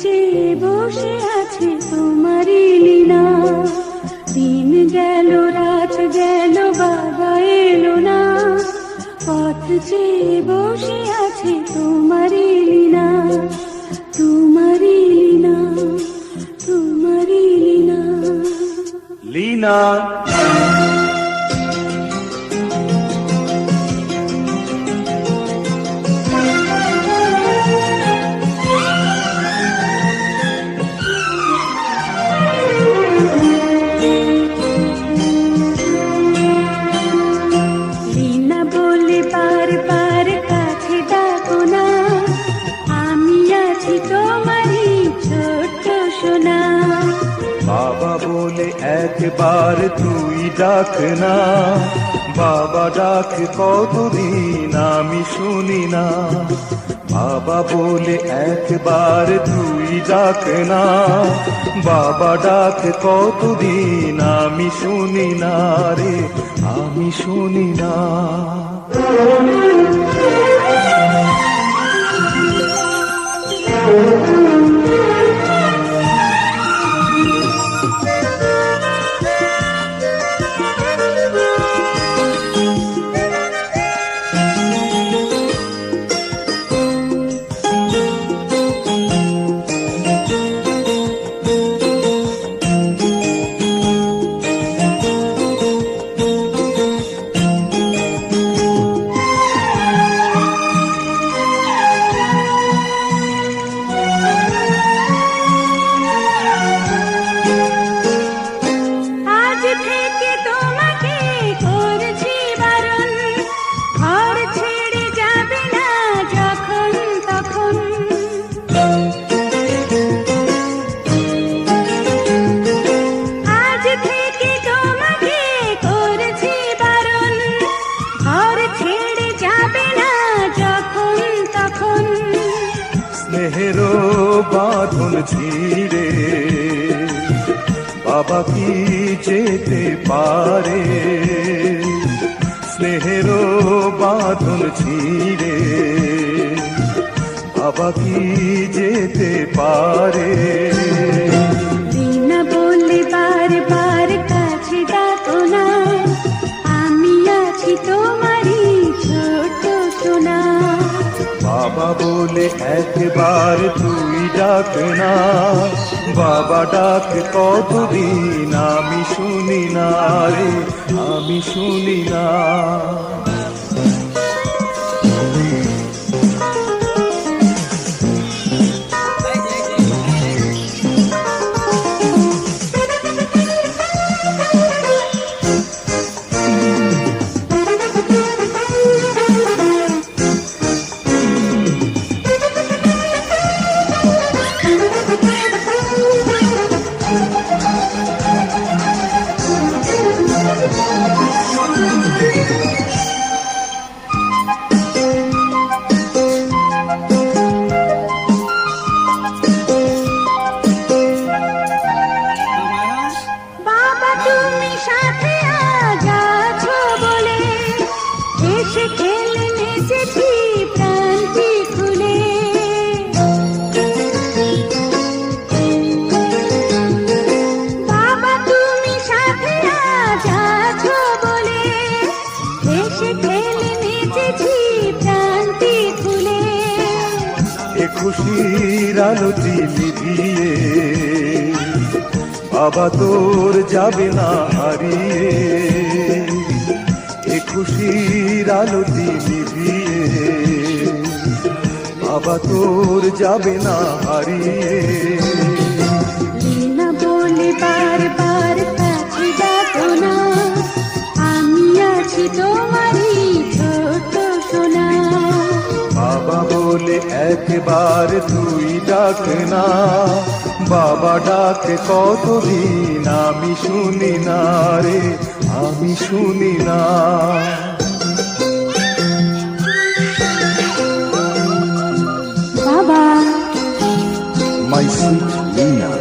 চেয়ে বসে আছে তোমারই লীলা। দিন গেল রাত গেল বাবা এলো না, পথ চেয়ে বসে আছে তোমারই লীলা, তোমারই লীলা, তোমারই লীলা। লীনা লীনা বলে বার বার কাছে ডাকো না, আমি আছি তোমারই ছোট্ট সোনা। বাবা বলে একবার তুই ডাক না, বাবা ডাক কতদিন আমি শুনি না। বাবা বলে একবার তুই ডাক না, বাবা ডাক কতদিন আমি শুনি না রে, আমি শুনি না। আজ থেকে তোমাকে করছি বারণ, ঘর ছেড়ে যাবে না যখন তখন। আজ থেকে তোমাকে করছি বারণ, ঘর ছেড়ে যাবে না যখন তখন। স্নেহেরও বাঁধন ছিঁড়ে বাবা কি যেতে পারে, স্নেহেরও বাঁধন ছিঁড়ে বাবা কি যেতে পারে। লীনা বলে বার বার কাছে ডাকো না, আমি আছি তোমারই ছোট সোনা। বাবা বলে একবার তুই ডাক না, বাবা ডাক কতদিন আমি শুনি না রে, আমি শুনি না। বাবা তুমি সাথে আজ আছো বলে, এসে খেলে নেচেছি প্রান্তি খুলে। বাবা তুমি সাথে আজ আছো বলে, এসে খেলে নেচেছি প্রান্তি খুলে। এ খুশির আলোটি নিভিয়ে বাবা তোর যাবে না হারিয়ে, এ খুশির আলোটি নিভিয়ে বাবা তোর যাবে না হারিয়ে। লীনা বলে বার বার কাছে ডাকো না, আমি আছি তোমারই ছোট সোনা। বাবা বলে একবার তুই ডাক না, বাবা ডাকে কতদিন আমি শুনি না রে, আমি শুনি না। বাবা My sweet Lina.